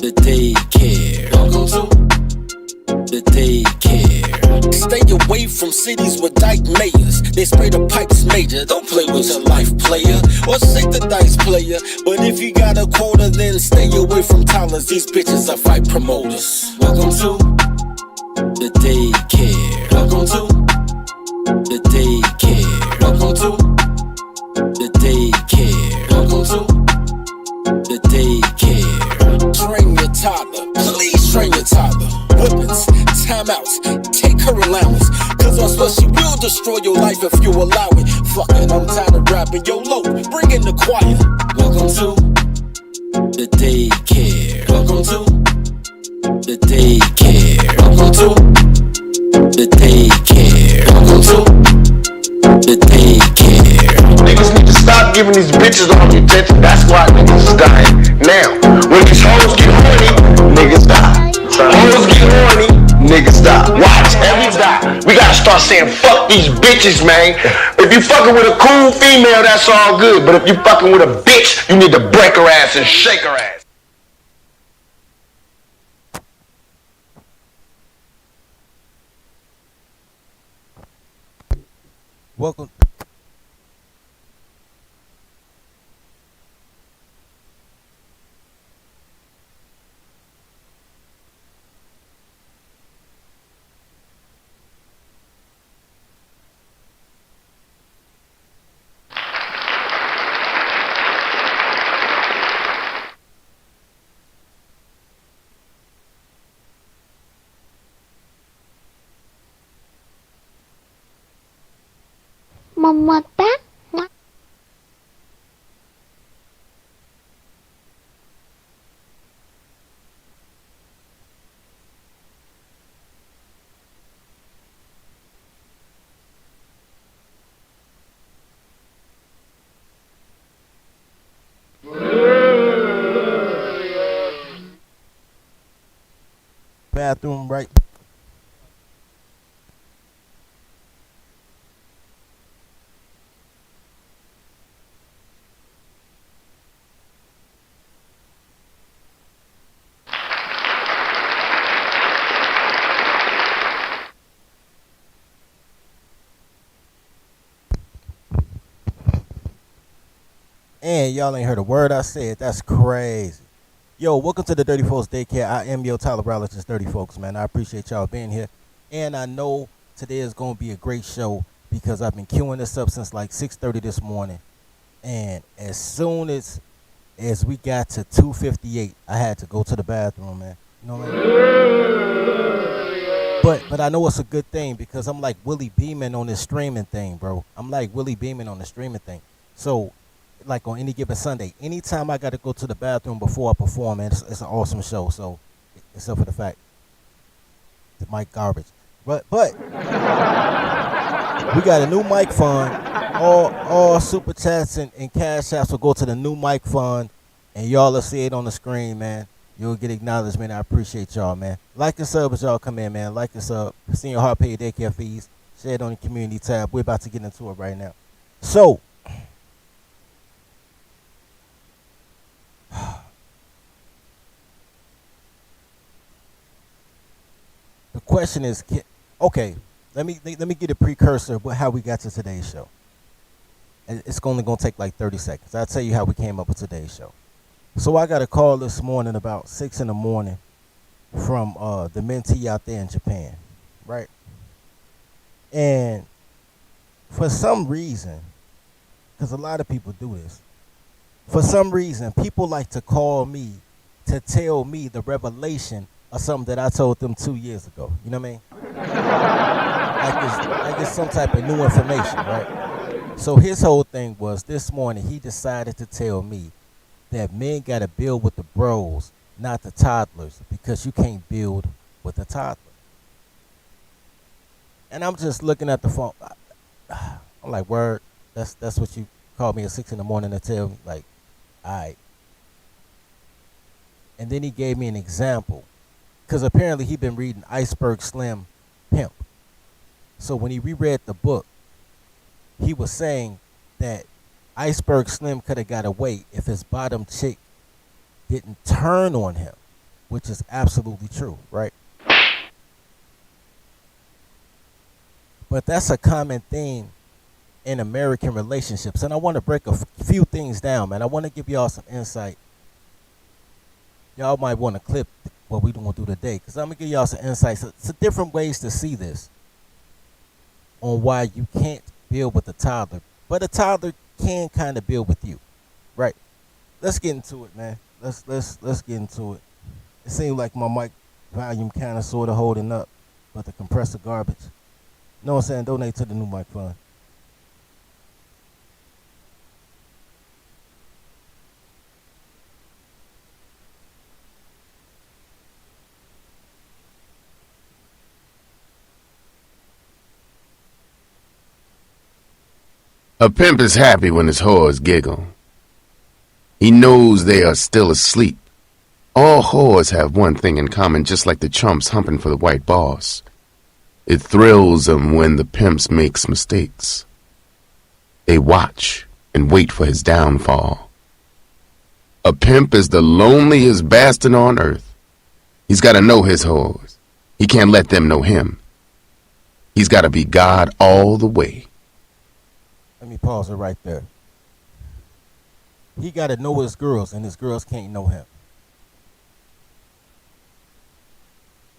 the daycare. Welcome to the daycare. Stay away from cities with dyke mayors. They spray the pipes major. Don't play with your life, player, or shake the dice, player. But if you got a quota, then stay away from toddlers. These bitches are fight promoters. Welcome to the daycare. Welcome to the daycare. Welcome to the daycare. Welcome to the daycare. Train your toddler, please train your toddler. Whippings, timeouts, take her allowance. Cause I swear she will destroy your life if you allow it. Fuck it, I'm tired of rapping. Yo, low, bring in the choir. Welcome to the daycare. Welcome to the daycare. Welcome to the daycare. Welcome to the daycare. Niggas need to stop giving these bitches all the attention. That's why niggas is dying. Now, when these hoes get horny, niggas die. Hoes get horny, niggas die. Watch, every die. We gotta start saying fuck these bitches, man. If you fucking with a cool female, that's all good. But if you fucking with a bitch, you need to break her ass and shake her ass. Welcome. Memetak. Bathroom right. And y'all ain't heard a word I said. That's crazy. Yo, welcome to the Dirty Folks Daycare. I am your tolerologist, Dirty Folks, man. I appreciate y'all being here. And I know today is going to be a great show because I've been queuing this up since like 6:30 this morning. And as soon as we got to 2:58, I had to go to the bathroom, man. You know what I mean? But I know it's a good thing because I'm like Willie Beeman on this streaming thing, bro. I'm like Willie Beeman on the streaming thing. So, like on any given Sunday, anytime I got to go to the bathroom before I perform, man, it's an awesome show. So, except for the fact the mic garbage, but we got a new mic fund. All super chats and cash apps will go to the new mic fund, and y'all will see it on the screen, man. You'll get acknowledgement. I appreciate y'all, man. Like and sub as y'all come in, man. Like and sub. Senior hard paid daycare fees. Share it on the community tab. We're about to get into it right now. So. The question is, okay, let me get a precursor of how we got to today's show. It's only going to take like 30 seconds. I'll tell you how we came up with today's show. So I got a call this morning about 6 in the morning from the mentee out there in Japan, right? And for some reason, because a lot of people do this, for some reason, people like to call me to tell me the revelation of something that I told them 2 years ago. You know what I mean? like it's some type of new information, right? So his whole thing was this morning he decided to tell me that men got to build with the bros, not the toddlers, because you can't build with a toddler. And I'm just looking at the phone. I'm like, word, that's what you called me at 6 in the morning to tell me? Like, all right. And then he gave me an example. Because apparently he'd been reading Iceberg Slim Pimp. So when he reread the book, he was saying that Iceberg Slim could have got away if his bottom chick didn't turn on him. which is absolutely true, right? But that's a common theme in American relationships. And I want to break a few things down, man. I want to give y'all some insight. Y'all might want to clip what we going to do today, because I'm going to give y'all some insights. It's different ways to see this on why you can't build with a toddler, but a toddler can kind of build with you, right? Let's get into it, man. Let's get into it. It seems like my mic volume kind of sort of holding up, but the compressor garbage. You know what I'm saying? Donate to the new mic fund. A pimp is happy when his whores giggle. He knows they are still asleep. All whores have one thing in common, just like the chumps humping for the white boss. It thrills them when the pimps makes mistakes. They watch and wait for his downfall. A pimp is the loneliest bastard on earth. He's got to know his whores. He can't let them know him. He's got to be God all the way. Let me pause it right there. He got to know his girls, and his girls can't know him.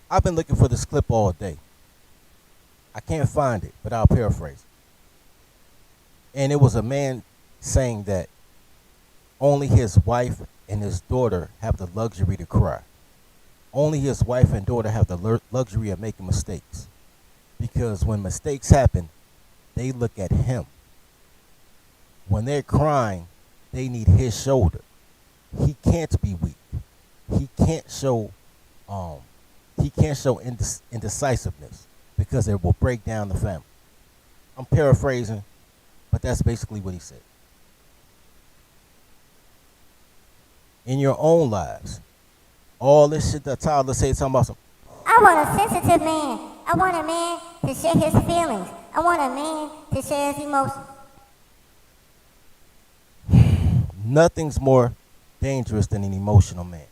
I've been looking for this clip all day. I can't find it, but I'll paraphrase. And it was a man saying that only his wife and his daughter have the luxury to cry. Only his wife and daughter have the luxury of making mistakes. Because when mistakes happen, they look at him. When they're crying, they need his shoulder. He can't be weak. He can't show indecisiveness, because it will break down the family. I'm paraphrasing, but that's basically what he said. In your own lives, all this shit that Tyler said, talking about some, I want a sensitive man. I want a man to share his feelings. I want a man to share his emotions. nothing's more dangerous than an emotional man.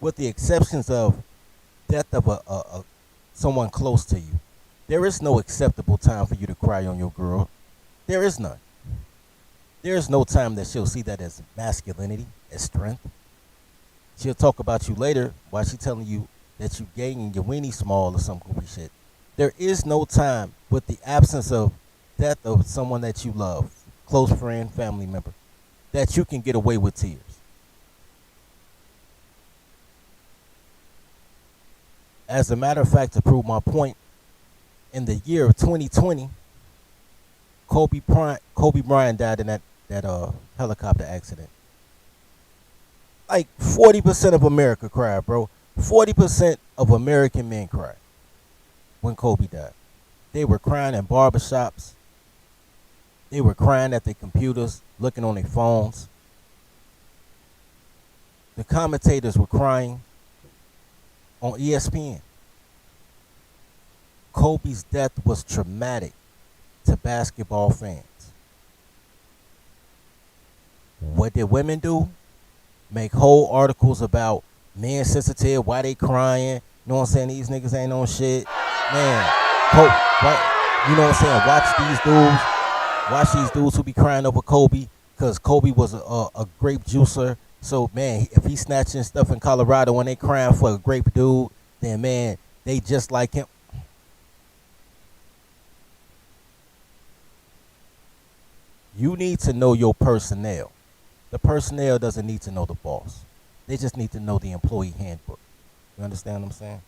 With the exceptions of death of a someone close to you, there is no acceptable time for you to cry on your girl. There is none. There is no time that she'll see that as masculinity, as strength. She'll talk about you later while she's telling you that you gay and your weenie small or some goofy shit. There is no time with the absence of death of someone that you love, close friend, family member, that you can get away with tears. As a matter of fact, to prove my point, in the year of 2020, Kobe Bryant died in that helicopter accident. Like 40% of America cried, bro. 40% of American men cried when Kobe died. They were crying in barbershops. They were crying at their computers, looking on their phones. The commentators were crying on ESPN. Kobe's death was traumatic to basketball fans. What did women do? Make whole articles about men sensitive, why they crying. You know what I'm saying? These niggas ain't on shit. Man, Kobe, right? You know what I'm saying? Watch these dudes who be crying over Kobe, because Kobe was a grape juicer. So, man, if he's snatching stuff in Colorado when they crying for a grape dude, then, man, they just like him. You need to know your personnel. The personnel doesn't need to know the boss. They just need to know the employee handbook. You understand what I'm saying?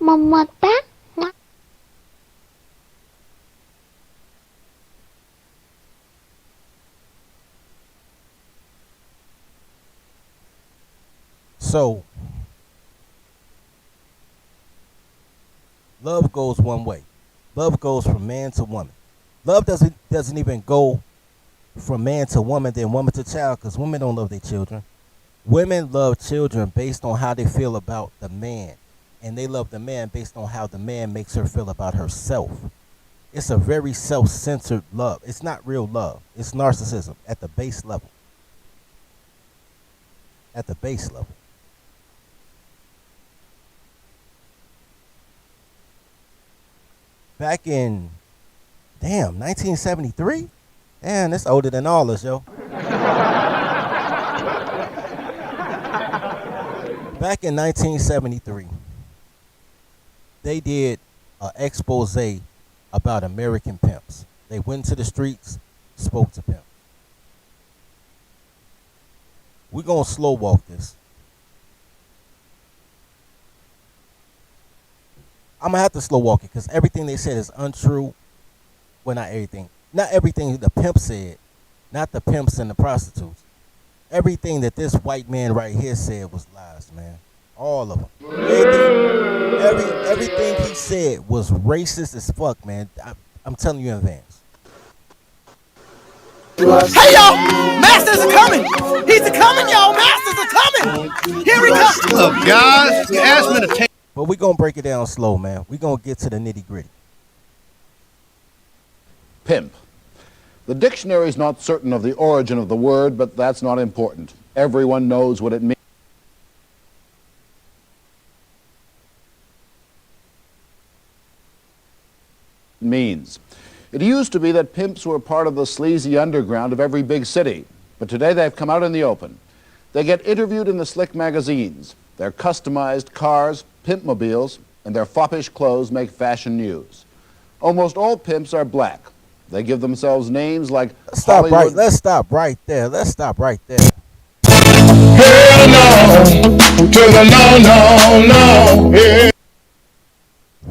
Mamata. So, love goes one way. Love goes from man to woman. Love doesn't even go from man to woman, then woman to child, because women don't love their children. Women love children based on how they feel about the man, and they love the man based on how the man makes her feel about herself. It's a very self-centered love. It's not real love. It's narcissism at the base level. At the base level. Back in, 1973? Damn, that's older than all us, yo. Back in 1973, they did an expose about American pimps. They went to the streets, spoke to pimp. We're going to slow walk this. I'm going to have to slow walk it because everything they said is untrue. Well, not everything. Not everything the pimp said. Not the pimps and the prostitutes. Everything that this white man right here said was lies, man. All of them. Everything he said was racist as fuck, man. I'm telling you in advance. Hey, y'all! Masters are coming! He's a coming, y'all! Masters are coming! Here we come! Look, guys, you asked me to take. But we're going to break it down slow, man. We're going to get to the nitty gritty. Pimp. The dictionary is not certain of the origin of the word, but that's not important. Everyone knows what it means. It used to be that pimps were part of the sleazy underground of every big city, but today they've come out in the open. They get interviewed in the slick magazines. Their customized cars, pimpmobiles, and their foppish clothes make fashion news. Almost all pimps are black. They give themselves names like Let's stop right there. Hell no, to the no. Yeah.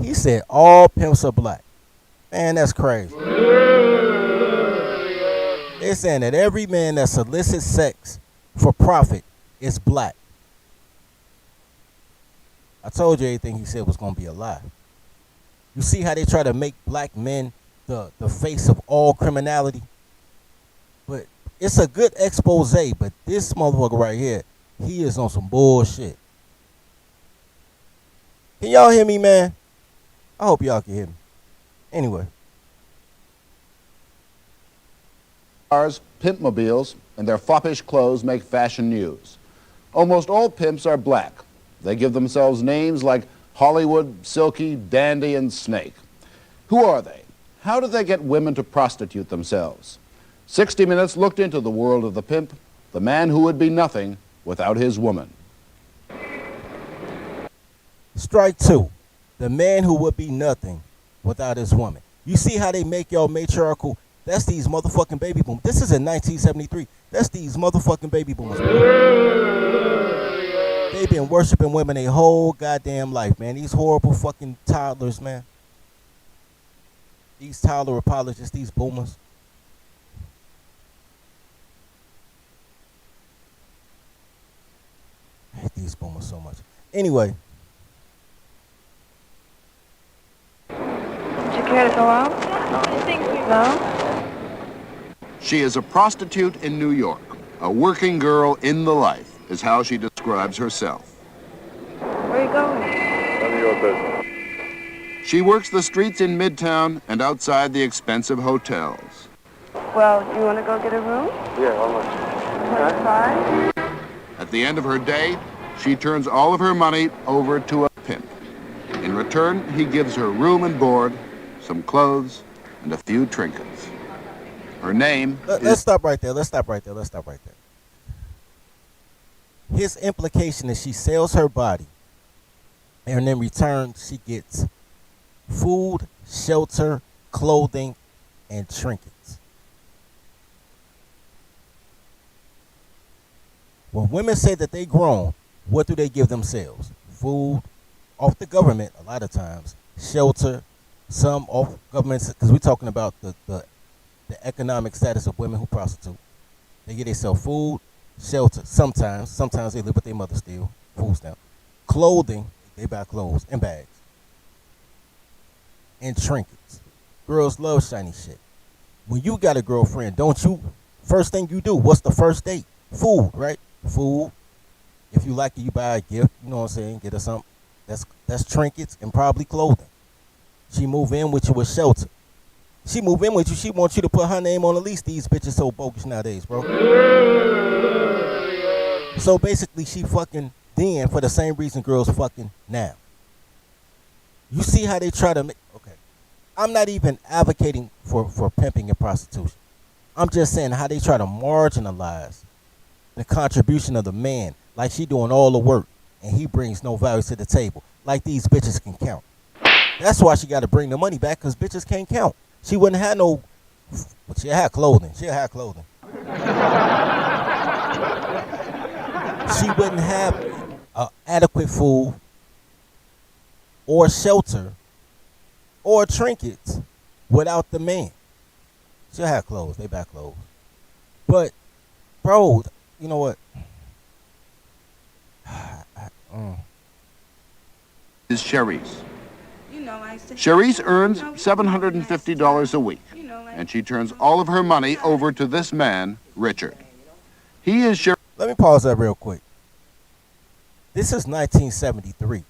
He said all pimps are black. Man, that's crazy. They're saying that every man that solicits sex for profit is black. I told you everything he said was going to be a lie. You see how they try to make black men the face of all criminality? But it's a good expose, but this motherfucker right here, he is on some bullshit. Can y'all hear me, man? I hope y'all can hear me. Anyway. cars, pimpmobiles, and their foppish clothes make fashion news. Almost all pimps are black. They give themselves names like Hollywood, Silky, Dandy, and Snake. Who are they? How do they get women to prostitute themselves? 60 Minutes looked into the world of the pimp, the man who would be nothing without his woman. Strike two. The man who would be nothing without his woman. You see how they make y'all matriarchal? That's these motherfucking baby boomers. This is in 1973. That's these motherfucking baby boomers. They've been worshiping women their whole goddamn life, man. These horrible fucking toddlers, man. These toddler apologists, these boomers. I hate these boomers so much. Anyway. Would you care to go out? No? She is a prostitute in New York. A working girl in the life is how she describes herself. Where are you going? None of your business. She works the streets in Midtown and outside the expensive hotels. Well, you want to go get a room? Yeah, how much? 25? At the end of her day, she turns all of her money over to a pimp. In return, he gives her room and board, some clothes, and a few trinkets. Her name Let's stop right there. His implication is she sells her body, and in return, she gets food, shelter, clothing, and trinkets. When women say that they grown, what do they give themselves? Food, off the government a lot of times, shelter, some off government, because we're talking about the economic status of women who prostitute. They get themselves food, shelter, sometimes they live with their mother still, food stamp. Clothing, they buy clothes and bags. And trinkets. Girls love shiny shit. When you got a girlfriend, don't you, first thing you do, what's the first date? Food, right? Food. If you like it, you buy a gift, you know what I'm saying, get her something. That's trinkets and probably clothing. She move in with you with shelter. She move in with you. She wants you to put her name on the lease. These bitches so bogus nowadays, bro. So basically, she fucking then for the same reason girls fucking now. You see how they try to make. Okay, I'm not even advocating for pimping and prostitution. I'm just saying how they try to marginalize the contribution of the man, like she doing all the work and he brings no value to the table, like these bitches can count. That's why she got to bring the money back, because bitches can't count. She wouldn't have no, but she had clothing. She had clothing. She wouldn't have adequate food or shelter or trinkets without the man. She'll have clothes. They back clothes. But, bro, you know what? Is Cherise. Cherise earns $750 a week, and she turns all of her money over to this man, Richard. He is Cherise. Let me pause that real quick. This is 1973.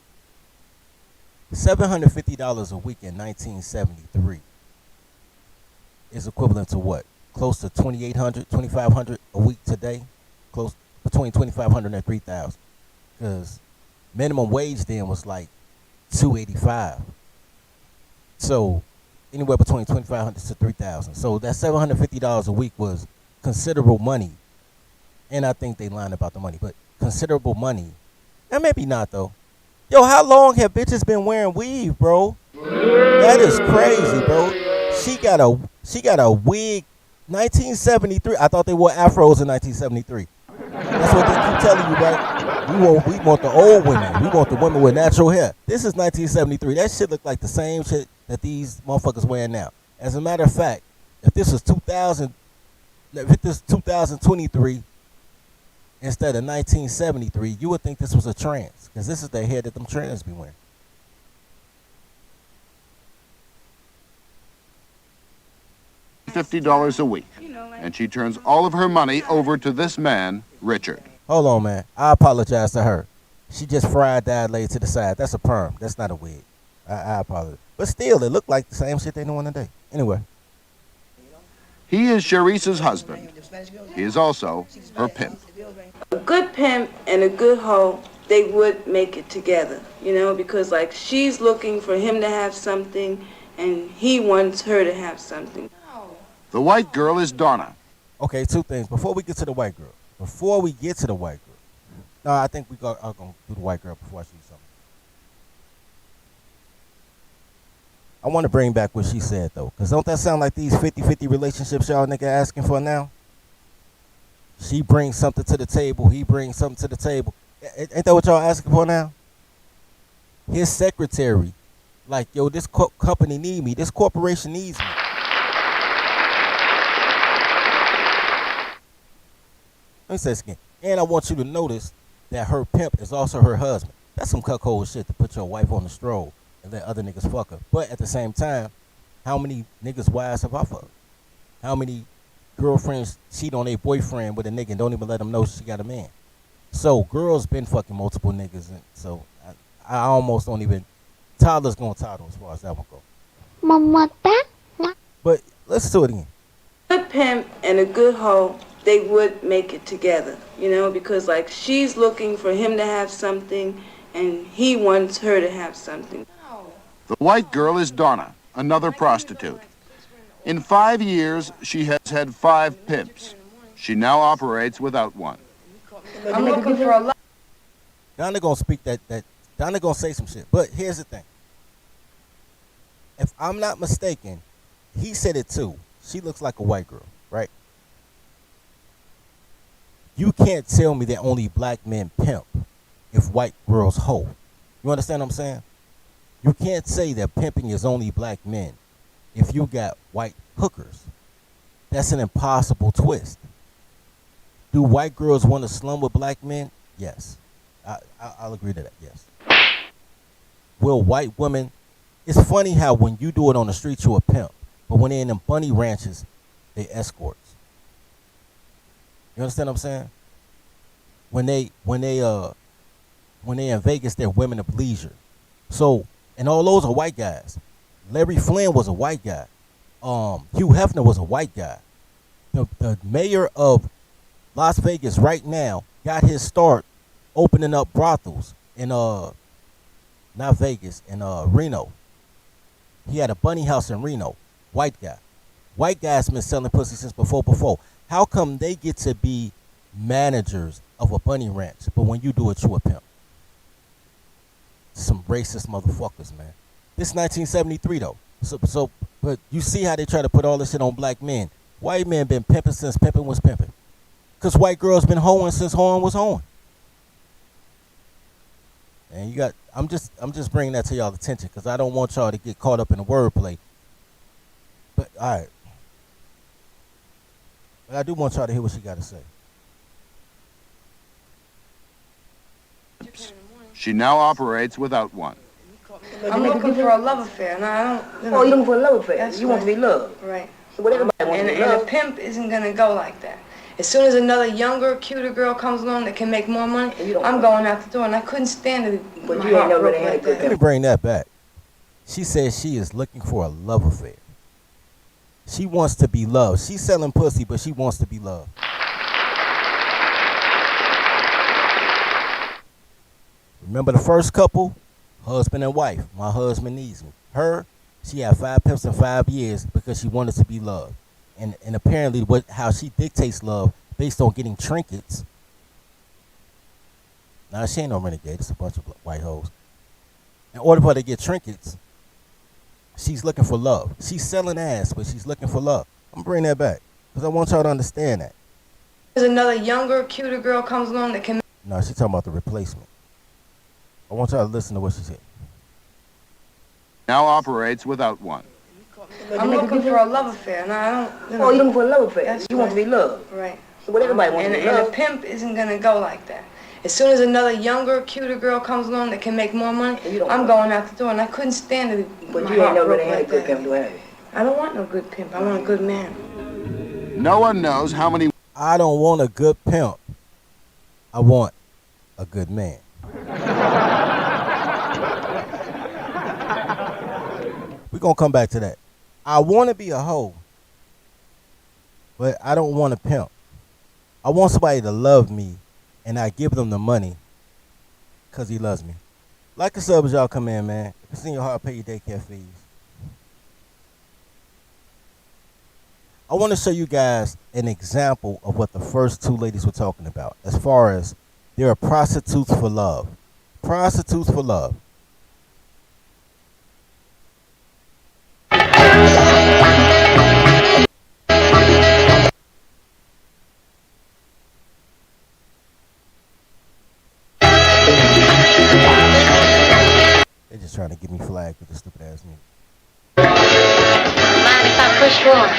$750 a week in 1973 is equivalent to what? Close to $2,800, $2,500 a week today. Close between $2,500 and $3,000, because minimum wage then was like $285. So anywhere between $2,500 to $3,000. So that $750 a week was considerable money, and I think they lied about the money, but considerable money. And maybe not though. Yo, how long have bitches been wearing weave, bro? That is crazy, bro. She got a wig. 1973. I thought they wore afros in 1973. That's what they keep telling you, right? We want the old women. We want the women with natural hair. This is 1973. That shit look like the same shit that these motherfuckers wearing now. As a matter of fact, if this was 2023 instead of 1973, you would think this was a trans, because this is the hair that them trans be wearing. $50 a week, and she turns all of her money over to this man, Richard. Hold on, man. I apologize to her. She just fried that laid to the side. That's a perm. That's not a wig. I apologize. But still, it looked like the same shit they doing today. Anyway. He is Cherise's husband. He is also her pimp. A good pimp and a good hoe, they would make it together, because like she's looking for him to have something and he wants her to have something. The white girl is Donna. Okay, two things. Before we get to the white girl. No, I think we are going to do the white girl before I show you something. I want to bring back what she said, though. Because don't that sound like these 50-50 relationships y'all nigga asking for now? She brings something to the table. He brings something to the table. Ain't that what y'all asking for now? His secretary, like, yo, this company need me. This corporation needs me. Let me say this again. And I want you to notice that her pimp is also her husband. That's some cuckold shit to put your wife on the stroll and let other niggas fuck her. But at the same time, how many niggas' wives have I fucked? How many girlfriends cheat on their boyfriend with a nigga and don't even let them know she got a man? So girls been fucking multiple niggas, and so I almost don't even. Toddler's gonna toddle as far as that one go. But let's do it again. A good pimp and a good hoe, they would make it together, because like she's looking for him to have something and he wants her to have something. The white girl is Donna, another prostitute. In 5 years, she has had 5 pimps. She now operates without one. I'm looking for a lot. Donna gonna speak that Donna gonna say some shit. But here's the thing. If I'm not mistaken, he said it too. She looks like a white girl, right? You can't tell me that only black men pimp if white girls hoe. You understand what I'm saying? You can't say that pimping is only black men if you got white hookers. That's an impossible twist. Do white girls want to slum with black men? Yes. I'll agree to that, yes. Will white women... It's funny how when you do it on the street, you're a pimp. But when they're in them bunny ranches, they escorts. You understand what I'm saying? When they in Vegas, they're women of leisure. So, and all those are white guys. Larry Flynn was a white guy. Hugh Hefner was a white guy. The mayor of Las Vegas right now got his start opening up brothels in not Vegas, in Reno. He had a bunny house in Reno. White guy. White guys been selling pussy since before. How come they get to be managers of a bunny ranch, but when you do it, you a pimp? Some racist motherfuckers, man. This 1973 though. So, but you see how they try to put all this shit on black men. White men been pimping since pimping was pimping. Cause white girls been hoeing since hoeing was hoeing. And you got, I'm just bringing that to y'all's attention because I don't want y'all to get caught up in the wordplay. But all right. But I do want y'all to hear what she got to say. She now operates without one. I'm looking for a love affair. No, I don't. Oh, you're looking for a love affair. That's You want to be loved. Right. So what everybody wants to be And loved. a pimp isn't gonna go like that. As soon as another younger, cuter girl comes along that can make more money, I'm going out the door. And I couldn't stand it. But My you ain't heart never broke really had a like good that. Let me bring that back. She says she is looking for a love affair. She wants to be loved. She's selling pussy, but she wants to be loved. Remember the first couple? Husband and wife. My husband needs me. Her, she had 5 pimps in 5 years because she wanted to be loved. And apparently how she dictates love based on getting trinkets. Now, she ain't no renegade. It's a bunch of white hoes. In order for her to get trinkets, she's looking for love. She's selling ass, but she's looking for love. I'm bringing that back because I want y'all to understand that. As another younger, cuter girl comes along that can. No, she's talking about the replacement. I want y'all to listen to what she said. Now operates without one. I'm looking for a love affair. No, I don't. Oh, you're looking for a love affair. That's You want to be loved. Right. So what everybody wants And to be a loved. pimp isn't gonna go like that. As soon as another younger, cuter girl comes along that can make more money, I'm going out the door. And I couldn't stand it. But My you ain't heart never broke really had a like good that. pimp, do have you? I don't want no good pimp. I want a good man. No one knows how many. I don't want a good pimp. I want a good man. We're going to come back to that. I want to be a hoe, but I don't want a pimp. I want somebody to love me, and I give them the money because he loves me. Like a sub as y'all come in, man. If it's in your heart, pay your daycare fees. I want to show you guys an example of what the first two ladies were talking about as far as there are prostitutes for love. Prostitutes for love. They're just trying to get me flagged with this stupid ass music. Mind if I push one?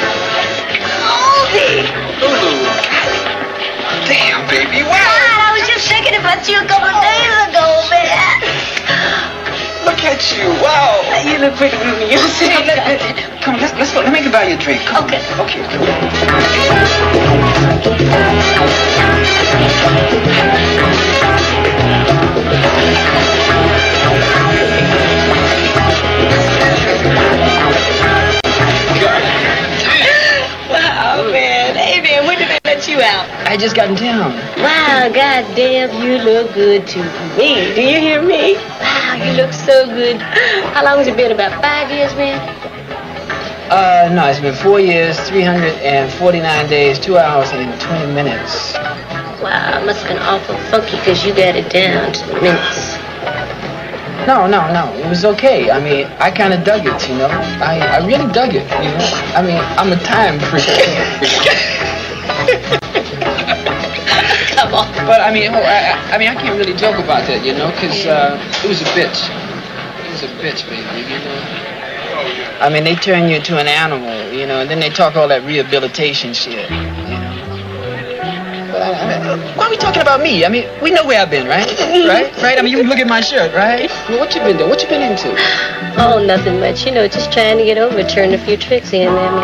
Damn, baby, wow! God, I was just thinking about you a couple of days ago, man. Look at you, wow! You look pretty good when you're saying that. Come on, let's go. Let me buy you a drink. Come Okay. on. Okay. Wow, man. Hey, man, when did they let you out? I just got in town. Wow, goddamn, you look good to me. Do you hear me? Wow, you look so good. How long has it been? About 5 years, man? No, it's been 4 years, 349 days, 2 hours, and 20 minutes. Wow, it must have been awful funky because you got it down to the minutes. No, it was okay. I mean, I kind of dug it, you know. I really dug it, you know. I mean, I'm a time freak. Come on. But I mean, I can't really joke about that, you know, because it was a bitch. It was a bitch, baby, you know. I mean, they turn you into an animal, you know, and then they talk all that rehabilitation shit, you know. But why are we talking about me? I mean, we know where I've been, right? Right? I mean, you can look at my shirt, right? I mean, what you been doing? What you been into? Oh, nothing much. You know, just trying to get over it, turn a few tricks in there, man.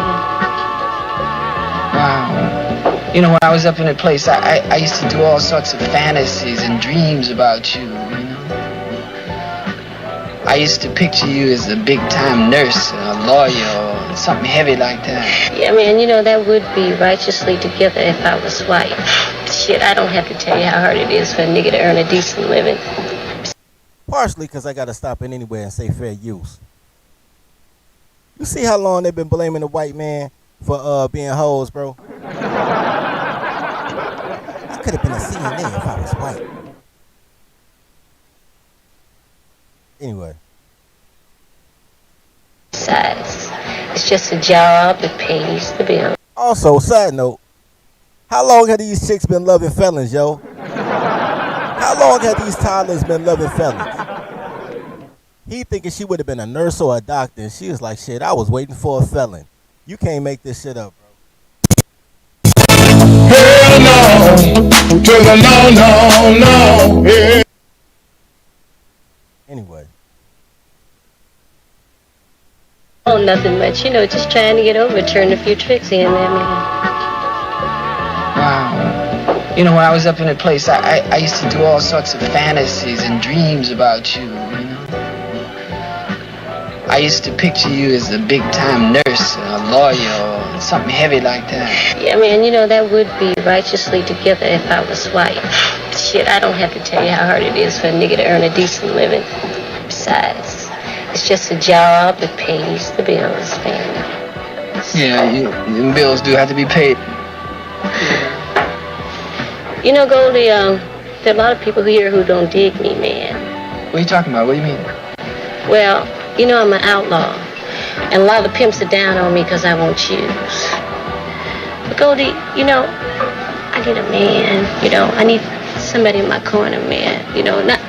Wow. You know, when I was up in that place, I used to do all sorts of fantasies and dreams about you, you know. I used to picture you as a big-time nurse, a lawyer, or something heavy like that. Yeah, man, you know, that would be righteously together if I was white. Shit, I don't have to tell you how hard it is for a nigga to earn a decent living. Partially because I got to stop it anyway and say fair use. You see how long they've been blaming the white man for being hoes, bro? I could have been a CNN if I was white. Anyway. Besides, it's just a job that pays the bill. Also, side note, how long have these chicks been loving felons, yo? How long have these toddlers been loving felons? He thinking she would have been a nurse or a doctor, and she was like, shit, I was waiting for a felon. You can't make this shit up, bro. Hell no, to the no. Yeah. Anyway. Oh, nothing much. You know, just trying to get over, turn a few tricks here and there, maybe. Wow. You know, when I was up in that place, I used to do all sorts of fantasies and dreams about you, you know. I used to picture you as a big-time nurse, a lawyer, or something heavy like that. Yeah, man, you know, that would be righteously together if I was white. Shit, I don't have to tell you how hard it is for a nigga to earn a decent living. Besides, it's just a job that pays the bills, man. Yeah, bills do have to be paid. You know, Goldie, there are a lot of people here who don't dig me, man. What are you talking about? What do you mean? Well, you know, I'm an outlaw, and a lot of the pimps are down on me because I won't choose. But Goldie, you know, I need a man, you know, I need somebody in my corner, man, you know, not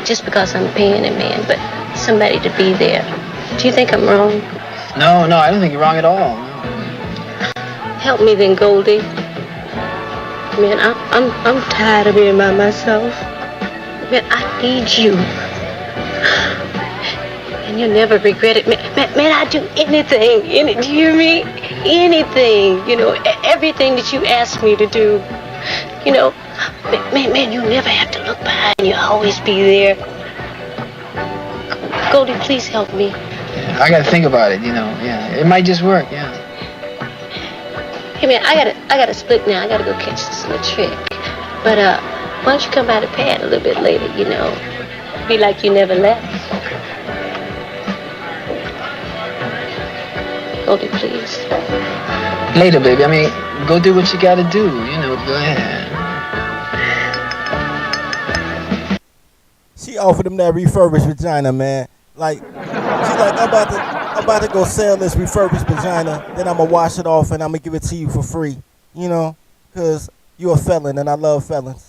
just because I'm paying a man, but somebody to be there. Do you think I'm wrong? No, I don't think you're wrong at all. Help me then, Goldie. Man, I'm tired of being by myself. Man, I need you. And you'll never regret it. Man, I'd do anything. Do you hear me? Anything. You know, everything that you ask me to do. You know, man, you never have to look behind. You'll always be there. Goldie, please help me. I gotta think about it, you know. Yeah, it might just work. Yeah. Hey man, I gotta split now. I gotta go catch this little trick. But why don't you come by the pad a little bit later? You know, be like you never left. Goldie, please. Later, baby. I mean, go do what you gotta do. You know, go ahead. She offered him that refurbished vagina, man. Like, she's like, I'm about to go sell this refurbished vagina, then I'm gonna wash it off and I'm gonna give it to you for free, you know, because you're a felon and I love felons.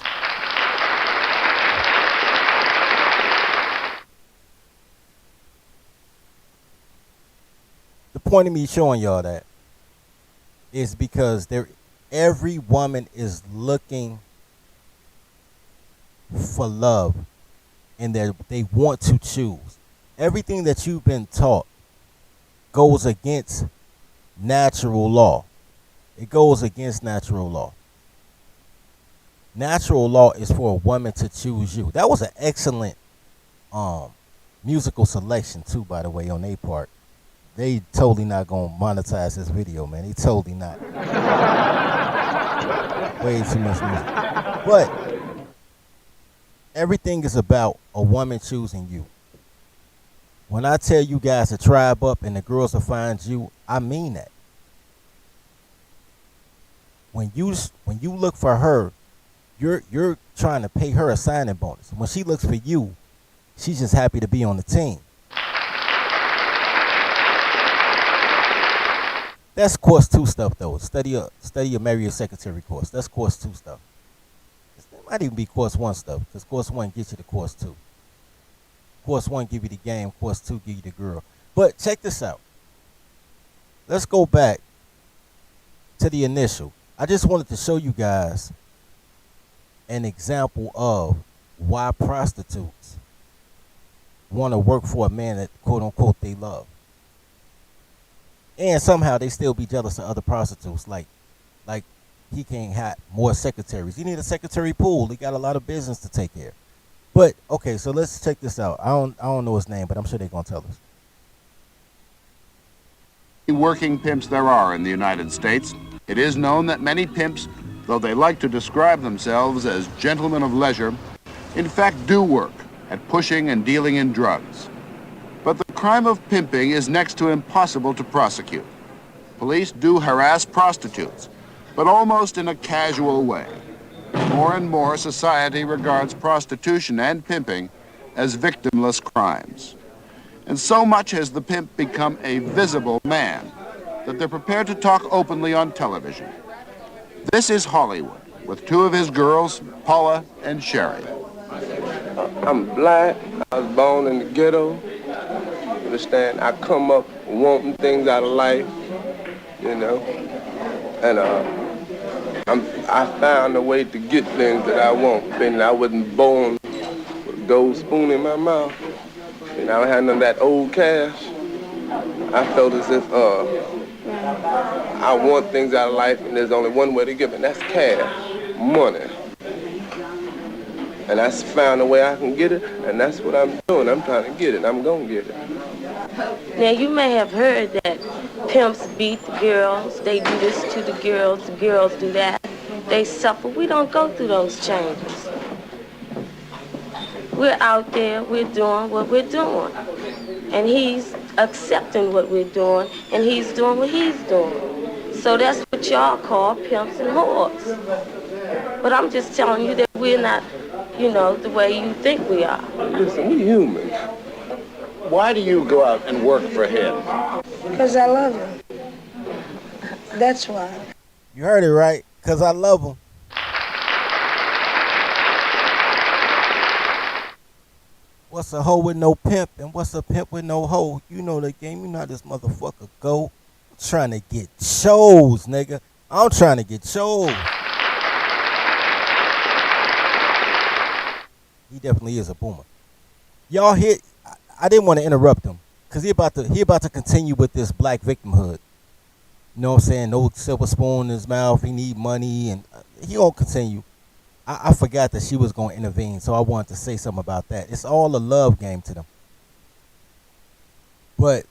The point of me showing y'all that is because every woman is looking for love and they want to choose. Everything that you've been taught goes against natural law. It goes against natural law. Natural law is for a woman to choose you. That was an excellent musical selection too, by the way, on their part. They totally not gonna monetize this video, man. They totally not. Way too much music. But everything is about a woman choosing you. When I tell you guys to tribe up and the girls will find you, I mean that. When you look for her, you're trying to pay her a signing bonus. When she looks for you, she's just happy to be on the team. That's course 2 stuff though. Study a marry your secretary course. That's course 2 stuff. It might even be course 1 stuff, because course 1 gets you to course 2. Course 1 give you the game, course 2 give you the girl. But check this out. Let's go back to the initial. I just wanted to show you guys an example of why prostitutes want to work for a man that quote unquote they love. And somehow they still be jealous of other prostitutes. Like he can't have more secretaries. He need a secretary pool. He got a lot of business to take care. But okay, so let's check this out. I don't know his name, but I'm sure they're gonna tell us. working pimps there are in the United States, it is known that many pimps, though they like to describe themselves as gentlemen of leisure, in fact do work at pushing and dealing in drugs. But the crime of pimping is next to impossible to prosecute. Police do harass prostitutes, but almost in a casual way. More and more, society regards prostitution and pimping as victimless crimes. And so much has the pimp become a visible man that they're prepared to talk openly on television. This is Hollywood, with two of his girls, Paula and Sherry. I'm black. I was born in the ghetto. Understand? I come up wanting things out of life, you know, and I found a way to get things that I want. And I wasn't born with a gold spoon in my mouth, and I don't have none of that old cash. I felt as if I want things out of life, and there's only one way to give it, and that's cash, money. And I found a way I can get it, and that's what I'm doing. I'm trying to get it. I'm gonna get it. Now, you may have heard that pimps beat the girls, they do this to the girls do that. They suffer. We don't go through those changes. We're out there, we're doing what we're doing. And he's accepting what we're doing, and he's doing what he's doing. So that's what y'all call pimps and whores. But I'm just telling you that we're not, you know, the way you think we are. Listen, we human. Why do you go out and work for him? Because I love him. That's why. You heard it right, because I love him. What's a hoe with no pimp, and what's a pimp with no hoe? You know the game, you know how this motherfucker go. I'm trying to get chose, nigga. I'm trying to get chose. He definitely is a boomer. Y'all hit. I didn't want to interrupt him because he about to continue with this black victimhood. You know what I'm saying? No silver spoon in his mouth. He need money, and he gonna continue. I forgot that she was gonna intervene, so I wanted to say something about that. It's all a love game to them. But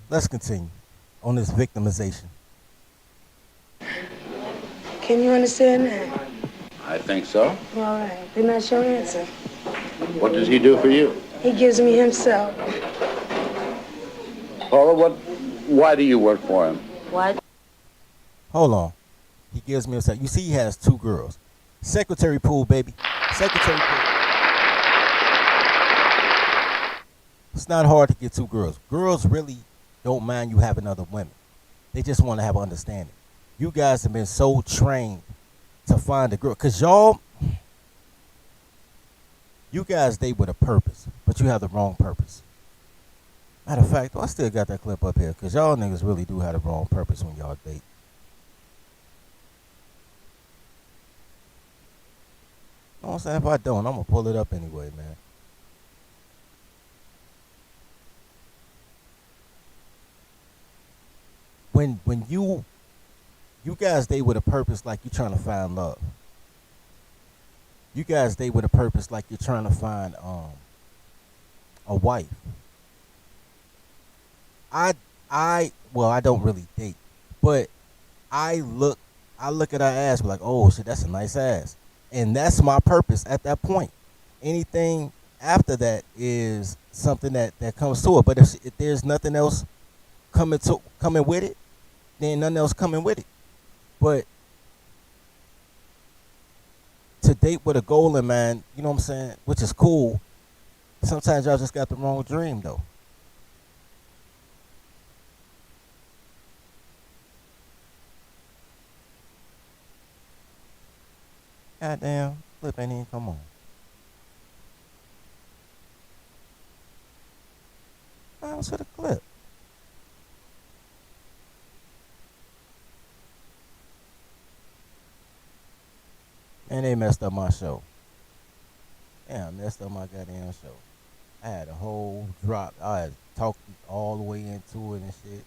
let's continue on this victimization. Can you understand that? I think so. All right. Then that's your answer. What does he do for you? He gives me himself. Paula, why do you work for him? Why? Hold on. He gives me himself. You see, he has two girls. Secretary pool, baby. Secretary pool. It's not hard to get two girls. Girls really don't mind you having other women. They just want to have understanding. You guys have been so trained to find a girl. Because you guys date with a purpose, but you have the wrong purpose. Matter of fact, I still got that clip up here because y'all niggas really do have the wrong purpose when y'all date. You know what I'm saying? If I don't, I'm going to pull it up anyway, man. When you guys date with a purpose like you're trying to find love. You guys date with a purpose like you're trying to find a wife. I don't really date, but I look at her ass, be like, oh shit, that's a nice ass. And that's my purpose at that point. Anything after that is something that comes to it. But if there's nothing else coming with it, then nothing else coming with it. But to date with a goal in mind, you know what I'm saying, which is cool. Sometimes y'all just got the wrong dream though. Goddamn, flip ain't even come on. Bounce to the clip. And they messed up my show. Yeah, I messed up my goddamn show. I had a whole drop. I had talked all the way into it and shit.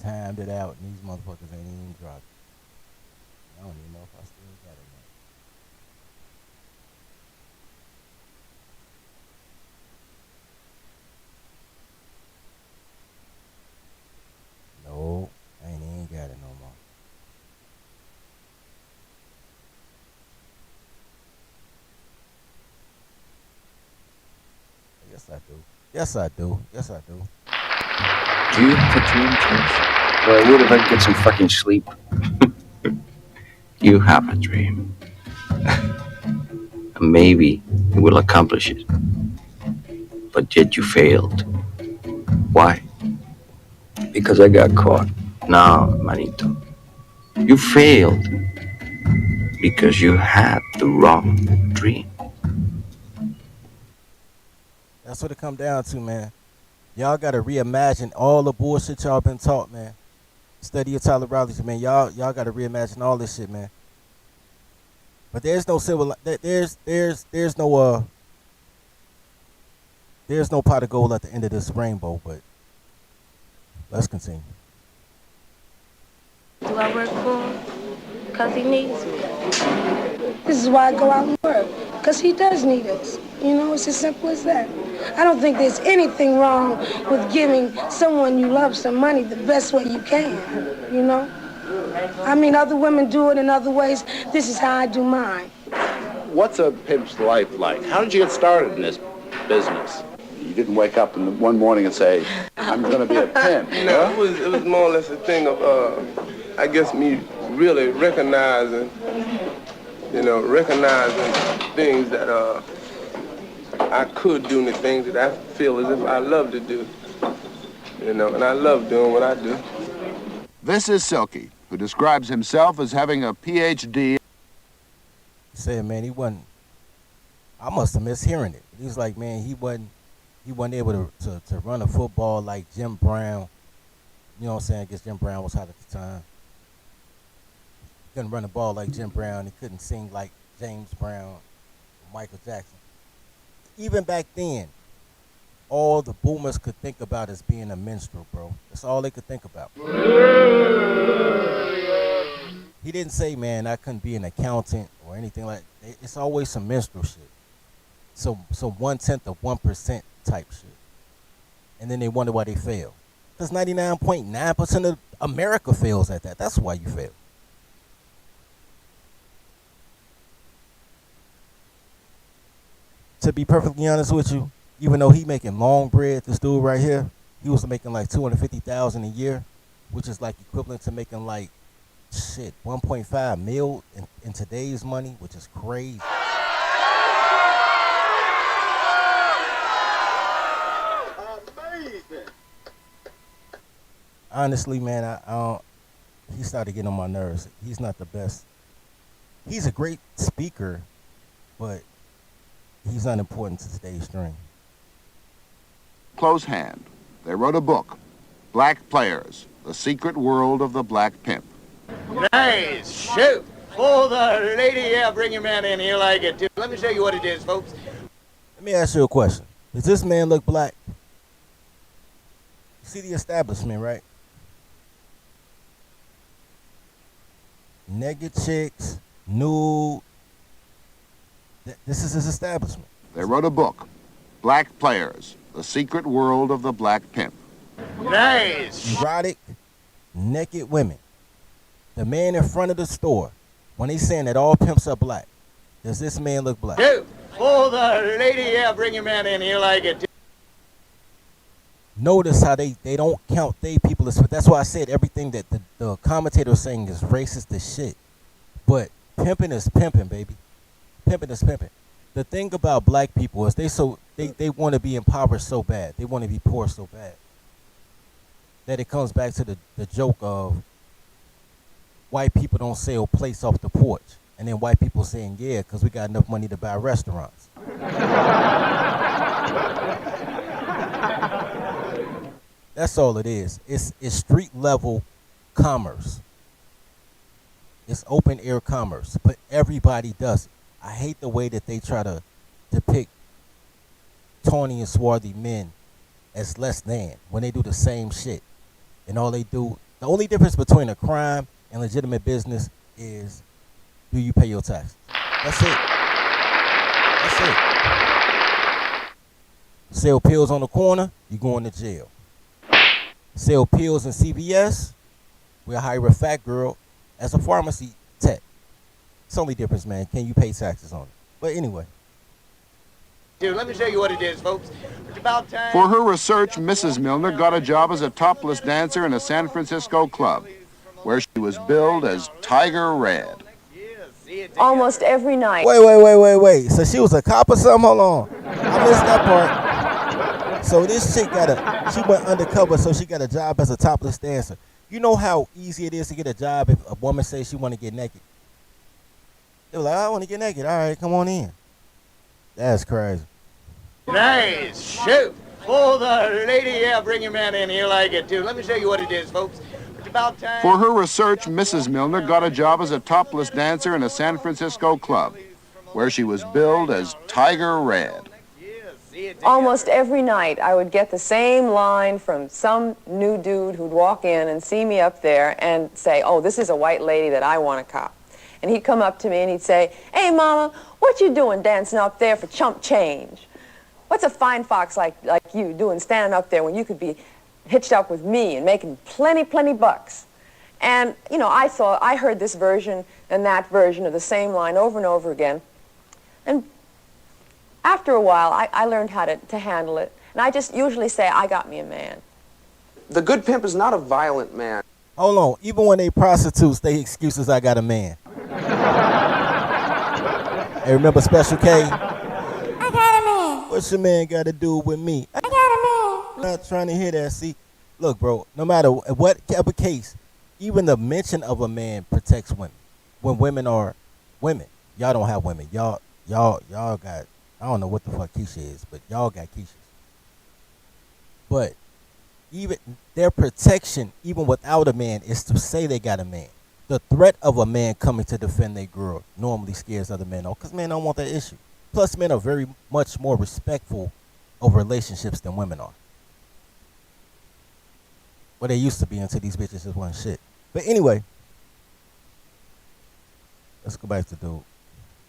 Timed it out, and these motherfuckers ain't even dropped it. I don't even know if I still got it. No. Yes, I do. Yes, I do. Yes, I do. Do you have a dream, James? Well, what if I get some fucking sleep? You have a dream. Maybe you will accomplish it. But yet you failed. Why? Because I got caught. No, manito. You failed because you had the wrong dream. That's what it come down to, man. Y'all gotta reimagine all the bullshit y'all been taught, man. Study your Tyler Riley's, man. Y'all gotta reimagine all this shit, man. But there's no there's no pot of gold at the end of this rainbow. But let's continue. Do I work for him? Because he needs me. This is why I go out and work. Because he does need us. You know, it's as simple as that. I don't think there's anything wrong with giving someone you love some money the best way you can, you know? I mean, other women do it in other ways. This is how I do mine. What's a pimp's life like? How did you get started in this business? You didn't wake up one morning and say, I'm going to be a pimp. No, it was more or less a thing of, I guess, me really recognizing things that I could do and the things that I feel as if I love to do. And I love doing what I do. This is Silky, who describes himself as having a PhD. Said, man, he wasn't. I must have mishearing it. He was like, man, he wasn't able to run a football like Jim Brown. You know what I'm saying? I guess Jim Brown was hot at the time. He couldn't run a ball like Jim Brown. He couldn't sing like James Brown or Michael Jackson. Even back then, all the boomers could think about is being a minstrel, bro. That's all they could think about. He didn't say, man, I couldn't be an accountant or anything like that. It's always some minstrel shit. So 1/10 of 1% type shit. And then they wonder why they fail. Because 99.9% of America fails at that. That's why you fail. To be perfectly honest with you, even though he making long bread, this dude right here, he was making like $250,000 a year, which is like equivalent to making like 1.5 mil in today's money, which is crazy. Honestly, man, I don't. He started getting on my nerves. He's not the best. He's a great speaker, but he's not important to today's dream. Close hand. They wrote a book, Black Players, The Secret World of the Black Pimp. Nice shoot. Oh, the lady, yeah, bring your man in here like it, too. Let me show you what it is, folks. Let me ask you a question. Does this man look black? You see the establishment, right? Naked chicks, nude. This is his establishment. They wrote a book, Black Players, The Secret World of the Black Pimp. Nice. Erotic, naked women. The man in front of the store, when he's saying that all pimps are black, does this man look black? Dude. Oh, the lady, yeah, bring your man in here like it, too. Notice how they don't count they people as. That's why I said everything that the commentator was saying is racist as shit. But pimping is pimping, baby. Pimping is pimping. The thing about black people is they want to be impoverished so bad. They want to be poor so bad. That it comes back to the joke of white people don't sell plates off the porch. And then white people saying, yeah, because we got enough money to buy restaurants. That's all it is. It's street level commerce. It's open air commerce, but everybody does it. I hate the way that they try to depict tawny and swarthy men as less than when they do the same shit. And all they do, the only difference between a crime and legitimate business is, do you pay your taxes? That's it. That's it. Sell pills on the corner, you going to jail. Sell pills in CVS, we'll hire a fat girl as a pharmacy tech. It's the only difference, man. Can you pay taxes on it? But anyway, Dude, let me show you what it is, folks. It's about time. For her research, Mrs. Milner got a job as a topless dancer in a San Francisco club, where she was billed as Tiger Red. Almost every night. Wait. So she was a cop or something? Hold on. I missed that part. So this chick she went undercover, so she got a job as a topless dancer. You know how easy it is to get a job if a woman says she want to get naked? They were like, I want to get naked. All right, come on in. That's crazy. Nice shoot. For the lady, yeah, bring your man in here like it, too. Let me show you what it is, folks. It's about time. For her research, Mrs. Milner got a job as a topless dancer in a San Francisco club, where she was billed as Tiger Red. Almost every night, I would get the same line from some new dude who'd walk in and see me up there and say, oh, this is a white lady that I want to cop. And he'd come up to me and he'd say, hey, mama, what you doing dancing up there for chump change? What's a fine fox like you doing standing up there when you could be hitched up with me and making plenty bucks? And, you know, I heard this version and that version of the same line over and over again. And after a while, I learned how to handle it. And I just usually say, I got me a man. The good pimp is not a violent man. Hold on. Even when they prostitutes, they excuses, I got a man. Hey, remember Special K? I got a man. What's your man got to do with me? I got a man. I'm not trying to hear that. See, look, bro, no matter whatever case, even the mention of a man protects women. When women are women. Y'all don't have women. Y'all got, I don't know what the fuck Keisha is, but y'all got Keishas. But even their protection, even without a man, is to say they got a man. The threat of a man coming to defend their girl normally scares other men off because men don't want that issue. Plus, men are very much more respectful of relationships than women are. Well, they used to be until these bitches just wasn't shit. But anyway, let's go back to dude.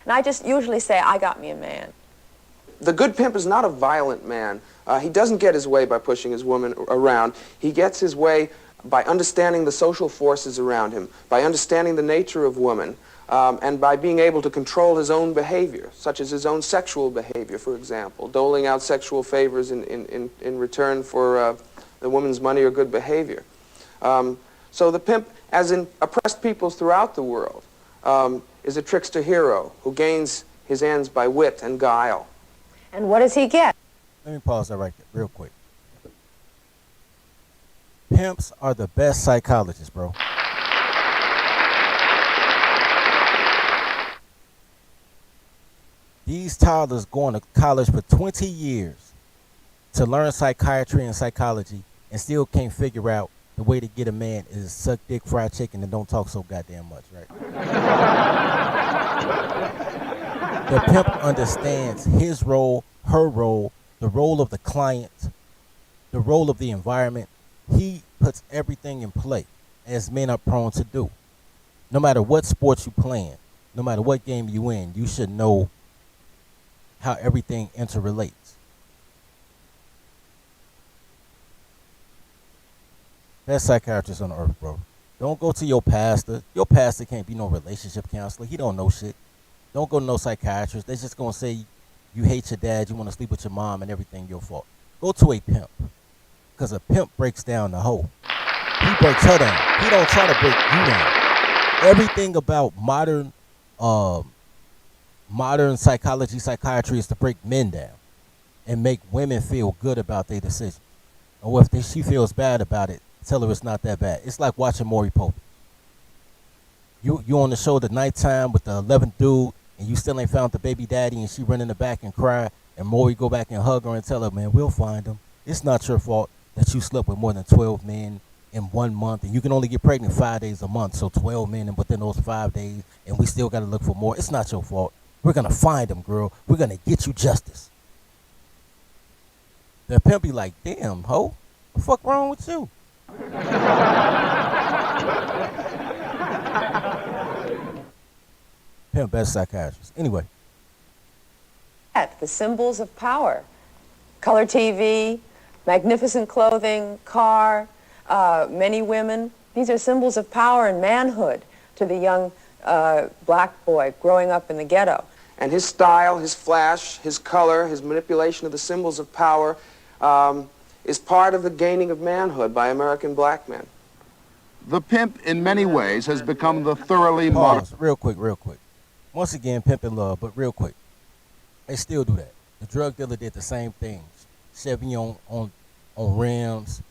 And I just usually say, I got me a man. The good pimp is not a violent man. He doesn't get his way by pushing his woman around. He gets his way by understanding the social forces around him, by understanding the nature of woman, and by being able to control his own behavior, such as his own sexual behavior, for example, doling out sexual favors in return for the woman's money or good behavior. So the pimp, as in oppressed peoples throughout the world, is a trickster hero who gains his ends by wit and guile. And what does he get? Let me pause that right there real quick. Pimps are the best psychologists, bro. These toddlers going to college for 20 years to learn psychiatry and psychology and still can't figure out the way to get a man is suck dick, fried chicken, and don't talk so goddamn much, right? The pimp understands his role, her role, the role of the client, the role of the environment. He puts everything in play, as men are prone to do. No matter what sport you playing, no matter what game you in, you should know how everything interrelates. Best psychiatrist on earth, bro. Don't go to your pastor. Your pastor can't be no relationship counselor. He don't know shit. Don't go to no psychiatrist. They're just going to say you hate your dad, you want to sleep with your mom, and everything your fault. Go to a pimp. Because a pimp breaks down the hoe. He breaks her down. He don't try to break you down. Everything about modern psychology, psychiatry is to break men down and make women feel good about their decision. Or if she feels bad about it, tell her it's not that bad. It's like watching Maury Povich. You on the show the nighttime with the 11th dude, and you still ain't found the baby daddy, and she run in the back and cry, and Maury go back and hug her and tell her, man, we'll find him. It's not your fault that you slept with more than 12 men in 1 month, and you can only get pregnant 5 days a month, so 12 men within those 5 days, and we still got to look for more. It's not your fault. We're going to find them, girl. We're going to get you justice. The pimp be like, damn, ho, what the fuck wrong with you? Pimp, best psychiatrist. Anyway. The symbols of power. Color TV, magnificent clothing, car, many women. These are symbols of power and manhood to the young black boy growing up in the ghetto. And his style, his flash, his color, his manipulation of the symbols of power is part of the gaining of manhood by American black men. The pimp, in many ways, has become the thoroughly modern... Pause, real quick. Once again, Pimp and Love, but real quick. They still do that. The drug dealer did the same things. Chevy on rims,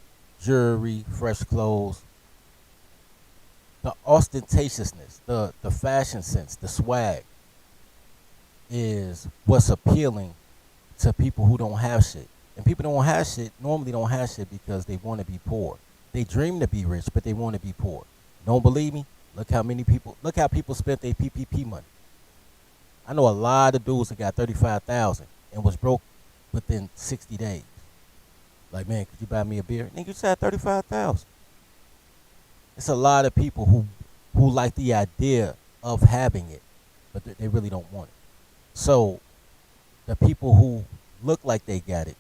jewelry, fresh clothes. The ostentatiousness, the fashion sense, the swag is what's appealing to people who don't have shit. And people who don't have shit normally don't have shit because they want to be poor. They dream to be rich, but they want to be poor. Don't believe me? Look how people spent their PPP money. I know a lot of dudes that got $35,000 and was broke within 60 days. Like, man, could you buy me a beer? Nigga, you said $35,000. It's a lot of people who like the idea of having it, but they really don't want it. So the people who look like they got it,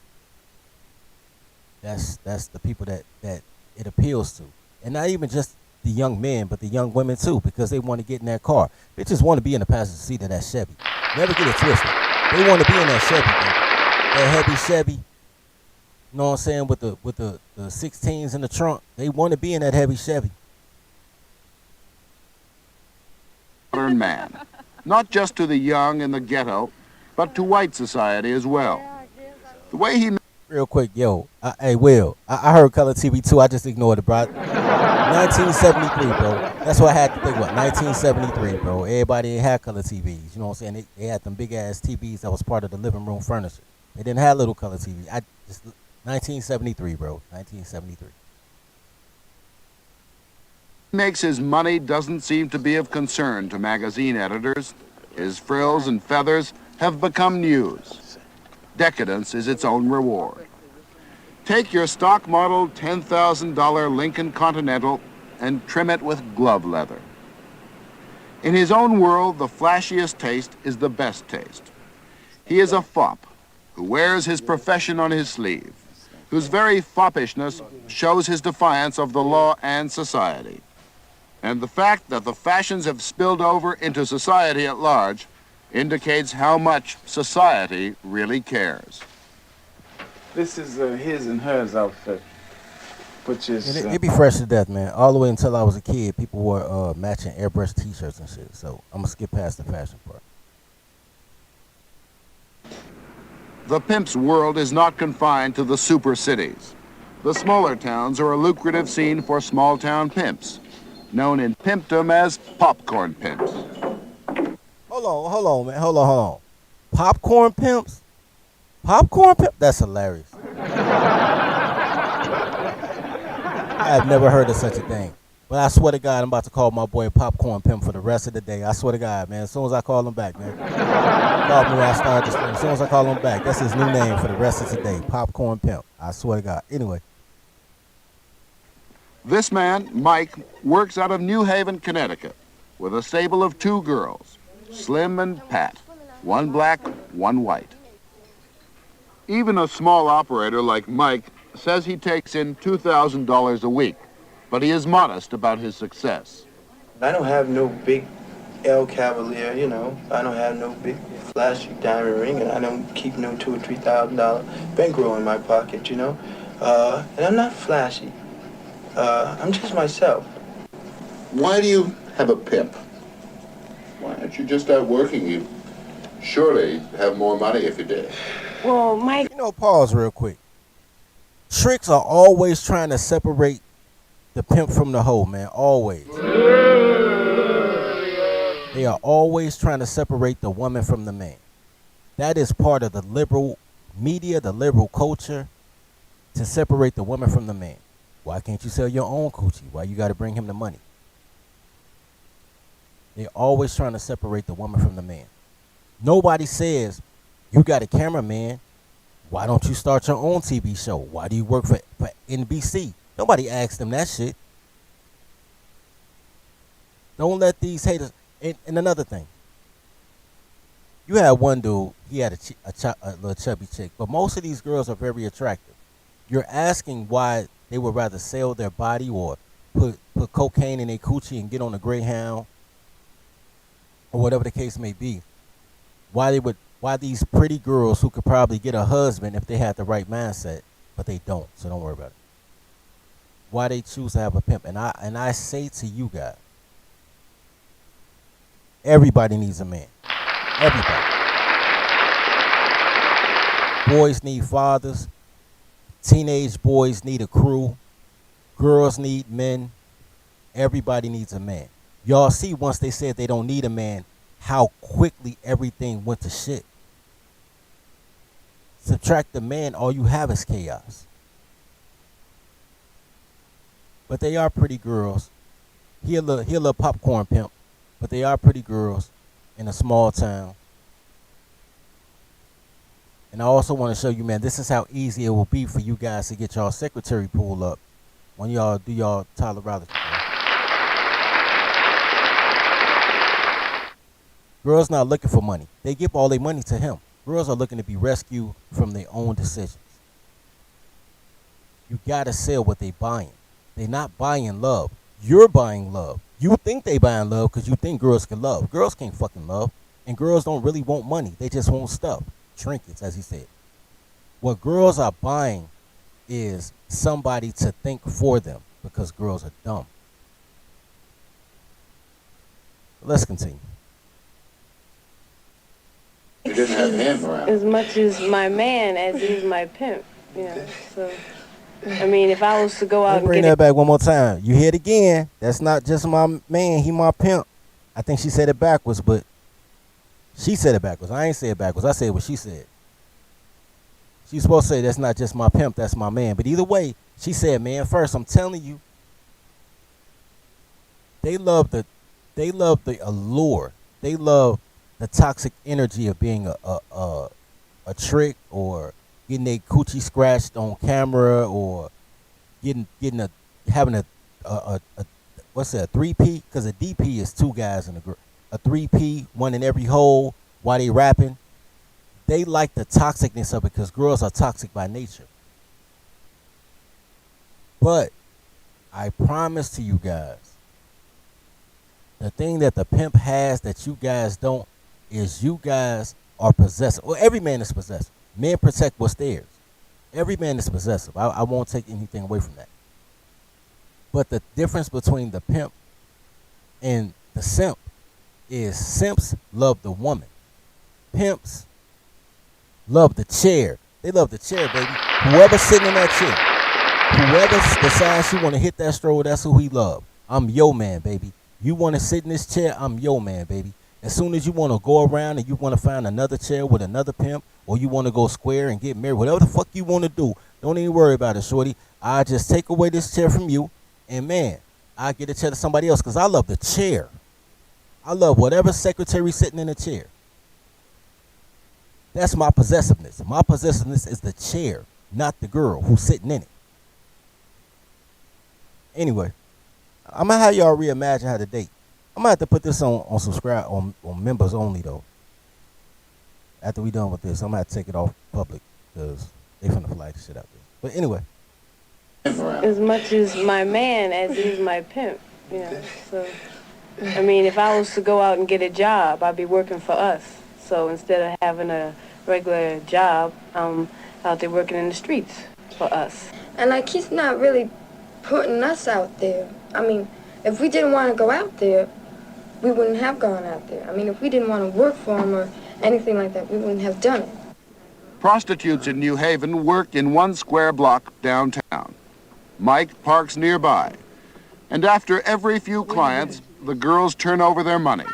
that's the people that it appeals to. And not even just the young men, but the young women too, because they want to get in that car. Bitches want to be in the passenger seat of that Chevy. Never get it twisted. They want to be in that Chevy, baby. That heavy Chevy. You know what I'm saying? With the 16s in the trunk. They want to be in that heavy Chevy. modern man, not just to the young in the ghetto, but to white society as well. The way he... Real quick, yo. Hey, Will, I heard color TV too. I just ignored it, bro. 1973, bro. That's what I had to think about. 1973, bro. Everybody ain't had color TVs. You know what I'm saying? They had them big-ass TVs that was part of the living room furniture. They didn't have little color TV. 1973, bro. 1973. Makes his money doesn't seem to be of concern to magazine editors. His frills and feathers have become news. Decadence is its own reward. Take your stock model $10,000 Lincoln Continental and trim it with glove leather. In his own world, the flashiest taste is the best taste. He is a fop who wears his profession on his sleeve, whose very foppishness shows his defiance of the law and society. And the fact that the fashions have spilled over into society at large indicates how much society really cares. This is his and hers outfit, which is... It be fresh to death, man. All the way until I was a kid, people wore matching airbrush t-shirts and shit. So I'm going to skip past the fashion part. The pimp's world is not confined to the super cities. The smaller towns are a lucrative scene for small-town pimps, known in pimpdom as popcorn pimps. Hold on, man. Hold on. Popcorn pimps? Popcorn pimp? That's hilarious. I have never heard of such a thing. But I swear to God, I'm about to call my boy Popcorn Pimp for the rest of the day. I swear to God, man. As soon as I call him back, man. Call me when I start this thing. As soon as I call him back, that's his new name for the rest of today. Popcorn Pimp. I swear to God. Anyway. This man, Mike, works out of New Haven, Connecticut, with a stable of 2 girls, Slim and Pat, one black, one white. Even a small operator like Mike says he takes in $2,000 a week, but he is modest about his success. I don't have no big El Cavalier, you know. I don't have no big flashy diamond ring, and I don't keep no $2,000 or $3,000 bankroll in my pocket, you know. And I'm not flashy. I'm just myself. Why do you have a pimp? Why aren't you just out working? You surely have more money if you did. Well, Mike... You know, pause real quick. Tricks are always trying to separate the pimp from the hoe, man. Always. They are always trying to separate the woman from the man. That is part of the liberal media, the liberal culture, to separate the woman from the man. Why can't you sell your own coochie? Why you got to bring him the money? They're always trying to separate the woman from the man. Nobody says, you got a cameraman. Why don't you start your own TV show? Why do you work for NBC? Nobody asked them that shit. Don't let these haters... And another thing. You had one dude, he had a little chubby chick, but most of these girls are very attractive. You're asking why they would rather sell their body or put cocaine in their coochie and get on a Greyhound or whatever the case may be. why these pretty girls who could probably get a husband if they had the right mindset, but they don't. So don't worry about it. Why they choose to have a pimp. And I say to you guys, everybody needs a man. Everybody. Boys need fathers. Teenage boys need a crew. Girls need men. Everybody needs a man. Y'all see once they said they don't need a man, how quickly everything went to shit. Subtract the man, all you have is chaos. But they are pretty girls. He a little popcorn pimp, but they are pretty girls in a small town. And I also want to show you, man, this is how easy it will be for you guys to get y'all secretary pulled up when y'all do y'all tolerability. Girls not looking for money. They give all their money to him. Girls are looking to be rescued from their own decisions. You gotta sell what they buying. They not buying love. You're buying love. You think they buying love because you think girls can love. Girls can't fucking love. And girls don't really want money. They just want stuff. Trinkets, as he said. What girls are buying is somebody to think for them because girls are dumb. Let's continue. You didn't have him around. As much as my man as he is my pimp, you know. So, I mean, if I was to go out and bring get that back one more time. You hear it again. That's not just my man. He my pimp. I think she said it backwards, but she said it backwards. I ain't say it backwards. I said what she said. She's supposed to say that's not just my pimp. That's my man. But either way, she said man first. I'm telling you, they love the allure. They love the toxic energy of being a trick or getting their coochie scratched on camera or having a what's that, a 3P? Because a DP is two guys in a group. A 3P, one in every hole while they rapping. They like the toxicness of it because girls are toxic by nature. But I promise to you guys, the thing that the pimp has that you guys don't is you guys are possessive. Well, every man is possessive. Men protect what's theirs. Every man is possessive. I won't take anything away from that. But the difference between the pimp and the simp is simps love the woman. Pimps love the chair. They love the chair, baby. Whoever's sitting in that chair, whoever decides you want to hit that stroll, that's who he love. I'm your man, baby. You want to sit in this chair, I'm your man, baby. As soon as you want to go around and you want to find another chair with another pimp, or you want to go square and get married, whatever the fuck you want to do, don't even worry about it, shorty. I just take away this chair from you, and man, I get a chair to somebody else because I love the chair. I love whatever secretary sitting in the chair. That's my possessiveness. My possessiveness is the chair, not the girl who's sitting in it. Anyway, I'm gonna have y'all reimagine how to date. I'm gonna have to put this on subscribe on members only though. After we done with this, I'm gonna have to take it off public because they finna flag the shit out there. But anyway, as much as my man as he is my pimp, you know. So, I mean, if I was to go out and get a job, I'd be working for us. So instead of having a regular job, I'm out there working in the streets for us. And like, he's not really putting us out there. I mean, if we didn't want to go out there, we wouldn't have gone out there. I mean, if we didn't want to work for him or anything like that, we wouldn't have done it. Prostitutes in New Haven work in one square block downtown. Mike parks nearby. And after every few clients, the girls turn over their money.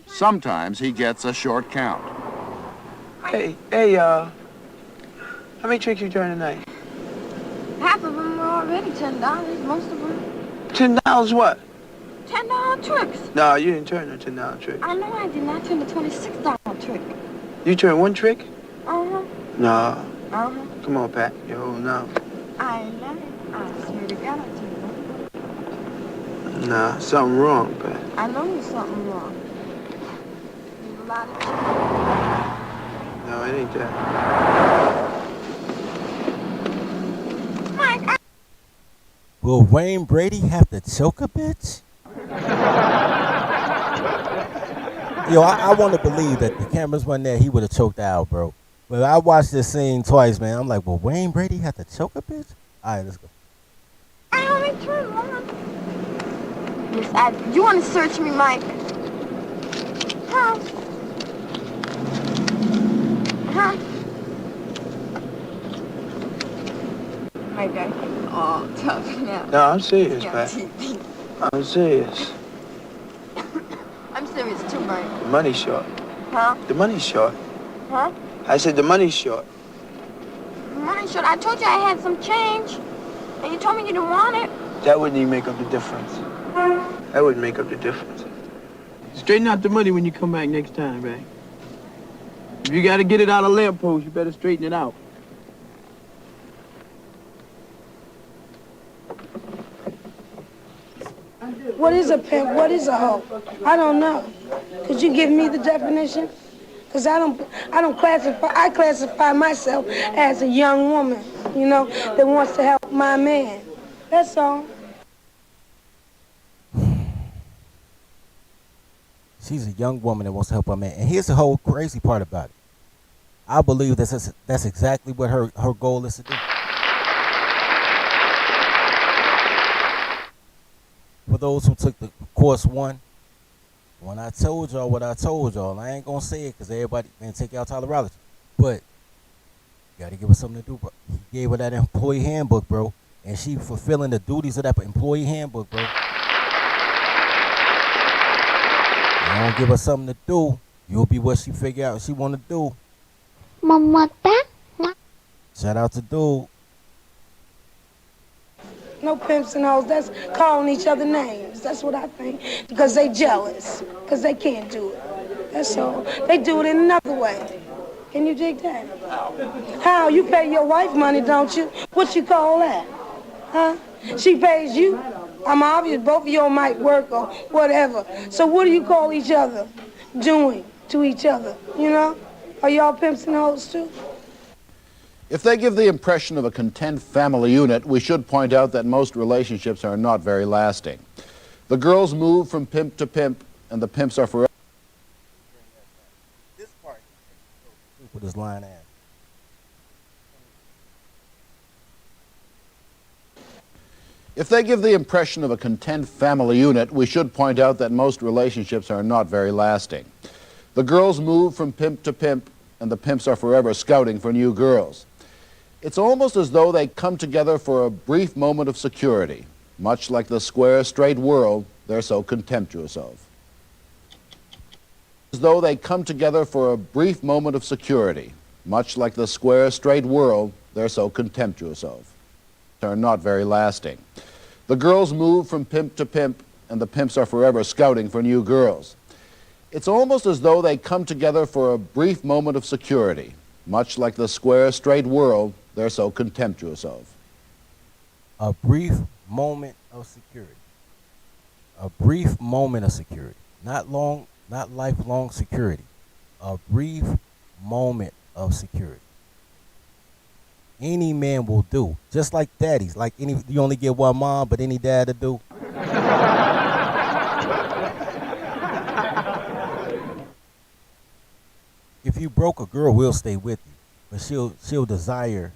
Sometimes he gets a short count. Hey, how many tricks you turned tonight? Half of them are already $10, most of them. $10 what? $10 tricks. No, you didn't turn a $10 trick. I know I did not turn the $26 trick. You turned one trick? Uh-huh. No. Uh-huh. Come on, Pat. You're holding out. I love it. I swear to God, I tell you. Nah, something wrong, Pat. I know there's something wrong. There's a lot of tricks. No, it ain't that. Mike, will Wayne Brady have to choke a bitch? Yo, I want to believe that the cameras weren't there, he would have choked out, bro. But I watched this scene twice, man. I'm like, well, Wayne Brady had to choke a bitch? All right, let's go. Yes, you want to search me, Mike? Huh? Huh? Mike, I get all tough now. No, I'm serious, Yeah, man. TV. I'm serious. I'm serious too, Mike. The money's short. Huh? The money's short. Huh? I said the money's short. Money short. I told you I had some change, and you told me you didn't want it. That wouldn't even make up the difference. That wouldn't make up the difference. Straighten out the money when you come back next time, man. If you gotta get it out of lamppost, you better straighten it out. What is a pimp? What is a hoe? I don't know. Could you give me the definition? Because I don't classify, I classify myself as a young woman, you know, that wants to help my man. That's all. She's a young woman that wants to help her man. And here's the whole crazy part about it. I believe that's exactly what her goal is to do. For those who took the course one, when I told y'all what I told y'all, I ain't gonna say it because everybody man take out tolerology. But you gotta give her something to do, bro. He gave her that employee handbook, bro. And she fulfilling the duties of that employee handbook, bro. You don't give her something to do, you'll be what she figure out she wanna do. Mama, Shout out to dude. No pimps and hoes. That's calling each other names. That's what I think. Because they jealous. Because they can't do it. That's all. They do it in another way. Can you dig that? How? You pay your wife money, don't you? What you call that? Huh? She pays you. I'm obvious both of y'all might work or whatever. So what do you call each other doing to each other? You know? Are y'all pimps and hoes too? If they give the impression of a content family unit, we should point out that most relationships are not very lasting. The girls move from pimp to pimp, and the pimps are forever. This part, with his line ass. If they give the impression of a content family unit, we should point out that most relationships are not very lasting. The girls move from pimp to pimp, and the pimps are forever scouting for new girls. It's almost as though they come together for a brief moment of security, much like the square, straight world they're so contemptuous of. As though they come together for a brief moment of security, much like the square, straight world they're so contemptuous of. Are not very lasting. The girls move from pimp to pimp, and the pimps are forever scouting for new girls. It's almost as though they come together for a brief moment of security, much like the square, straight world they're so contemptuous of. A brief moment of security. A brief moment of security. Not lifelong security. A brief moment of security. Any man will do. Just like daddies. Like you only get one mom, but any dad to do. If you broke, a girl will stay with you, but she'll desire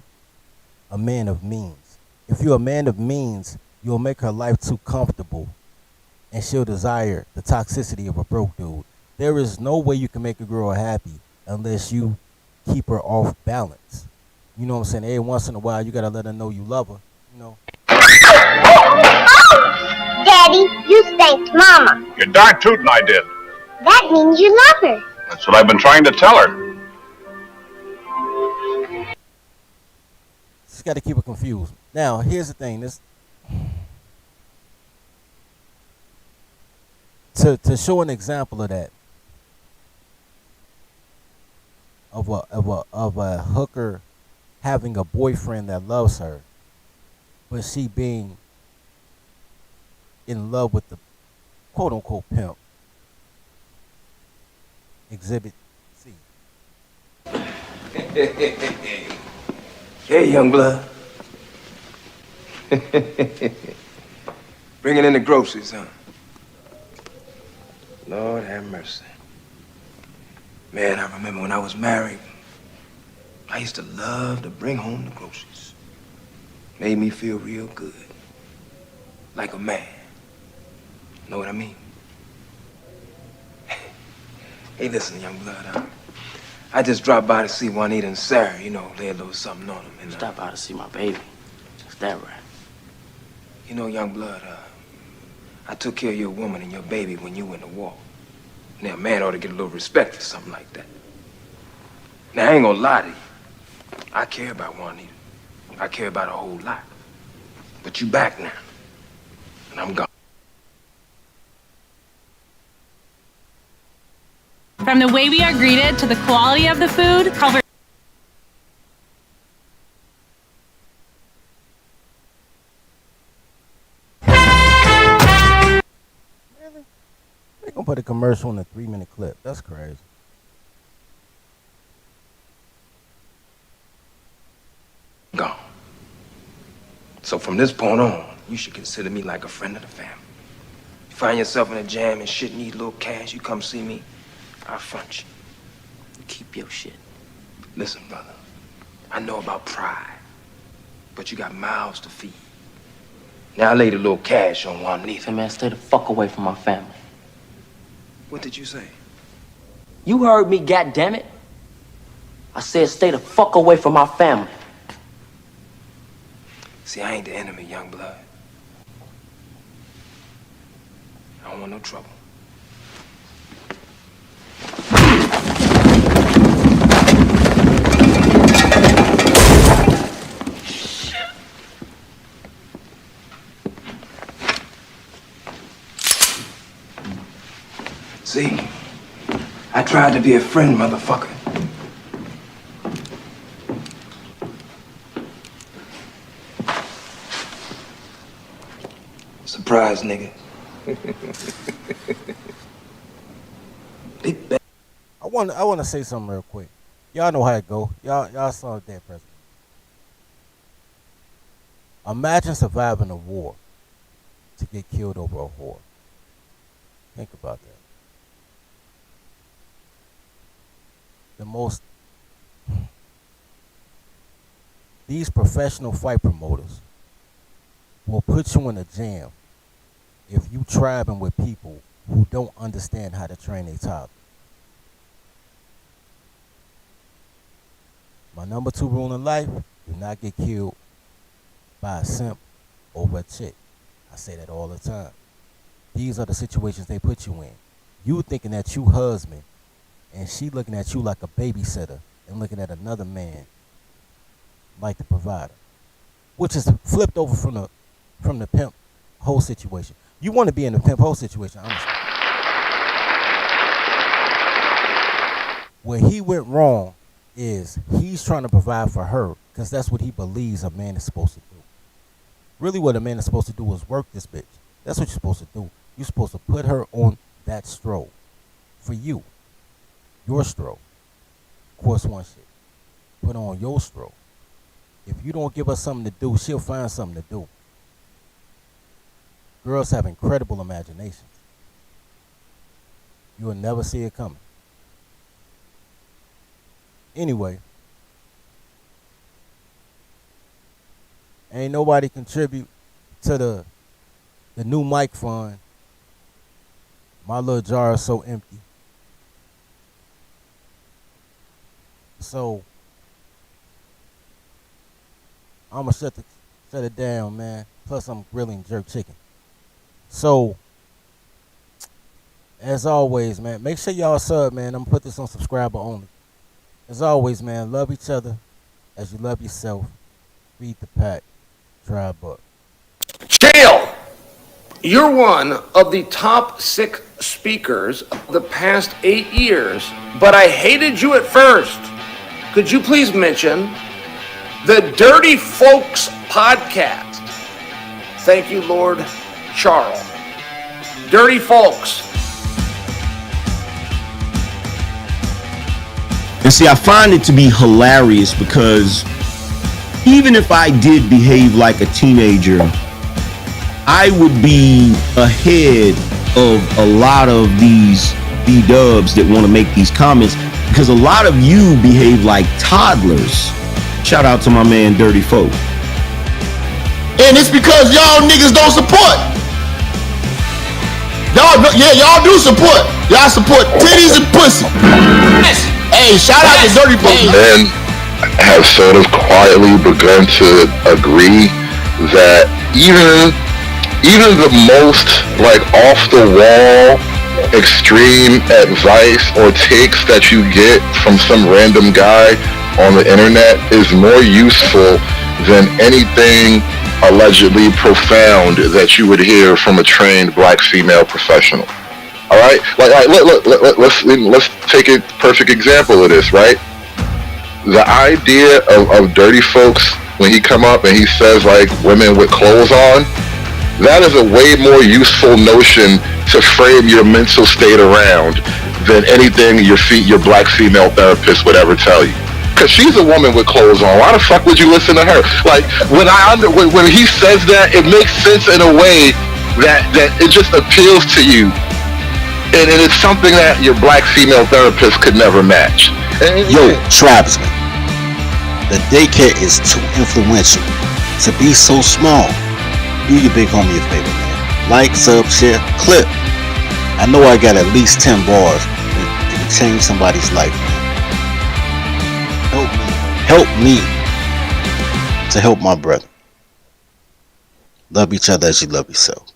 a man of means. If you're a man of means, you'll make her life too comfortable, and she'll desire the toxicity of a broke dude. There is no way you can make a girl happy unless you keep her off balance. You know what I'm saying? Every once in a while, you gotta let her know you love her. You know. Daddy, you spanked Mama. You're darn tootin' I did. That means you love her. That's what I've been trying to tell her. Just gotta keep her confused. Now, here's the thing. To show an example of that, of a hooker having a boyfriend that loves her, but she being in love with the quote-unquote pimp. Exhibit C. Hey, young blood. Bringing in the groceries, huh? Lord have mercy. Man, I remember when I was married, I used to love to bring home the groceries. Made me feel real good. Like a man. Know what I mean? Hey, listen, young blood, I just dropped by to see Juanita and Sarah, you know, lay a little something on them. And, Stop by to see my baby. Is that right? You know, young blood, I took care of your woman and your baby when you went to war. Now, a man ought to get a little respect for something like that. Now, I ain't gonna lie to you. I care about Juanita. I care about a whole lot. But you back now. And I'm gone. From the way we are greeted to the quality of the food, cover. They gonna put a commercial in a 3-minute clip. That's crazy. Gone. So from this point on, you should consider me like a friend of the family. You find yourself in a jam and shit, need a little cash, you come see me, I'll front you. Keep your shit. Listen, brother, I know about pride, but you got mouths to feed. Now I laid a little cash on Juanita. Hey, man, stay the fuck away from my family. What did you say? You heard me, goddammit. I said stay the fuck away from my family. See, I ain't the enemy, young blood. I don't want no trouble. See, I tried to be a friend, motherfucker. Surprise, nigga. I want to say something real quick. Y'all know how it go. Y'all saw it there, President. Imagine surviving a war to get killed over a whore. Think about that. These professional fight promoters will put you in a jam if you tribing with people who don't understand how to train their toddler. My number 2 rule in life, do not get killed by a simp over a chick. I say that all the time. These are the situations they put you in. You thinking that you husband, and she looking at you like a babysitter and looking at another man like the provider, which is flipped over from the pimp whole situation. You want to be in the pimp whole situation, honestly. Where he went wrong is he's trying to provide for her because that's what he believes a man is supposed to do. Really what a man is supposed to do is work this bitch. That's what you're supposed to do. You're supposed to put her on that stroll for you. Your stroll. Of course, one shit. Put on your stroll. If you don't give her something to do, she'll find something to do. Girls have incredible imaginations. You'll never see it coming. Anyway, ain't nobody contribute to the new mic fund. My little jar is so empty. So I'ma shut it down, man. Plus I'm grilling jerk chicken. So as always, man, make sure y'all sub, man. I'm gonna put this on subscriber only. As always, man, love each other as you love yourself. Feed the pack. Dry buck. Jail! You're one of the top 6 speakers of the past 8 years, but I hated you at first. Could you please mention the Dirty Folks podcast? Thank you, Lord Charles. Dirty Folks. And see, I find it to be hilarious because even if I did behave like a teenager, I would be ahead of a lot of these B-dubs that want to make these comments because a lot of you behave like toddlers. Shout out to my man Dirty Folk. And it's because y'all niggas don't support. Y'all do support. Y'all support titties and pussy. Hey, shout out to Dirty Folk. Men have sort of quietly begun to agree that even the most like off the wall extreme advice or takes that you get from some random guy on the internet is more useful than anything allegedly profound that you would hear from a trained black female professional. All right, let's take a perfect example of this, right? The idea of Dirty Folks when he come up and he says like women with clothes on, that is a way more useful notion to frame your mental state around than anything your black female therapist would ever tell you. Cause she's a woman with clothes on. Why the fuck would you listen to her? Like when he says that, it makes sense in a way that it just appeals to you, and it's something that your black female therapist could never match. Yo, tribesman, the daycare is too influential to be so small. Do your big homie a favor, man. Like, sub, share, clip. I know I got at least 10 bars that can change somebody's life, man. Help me to help my brother. Love each other as you love yourself.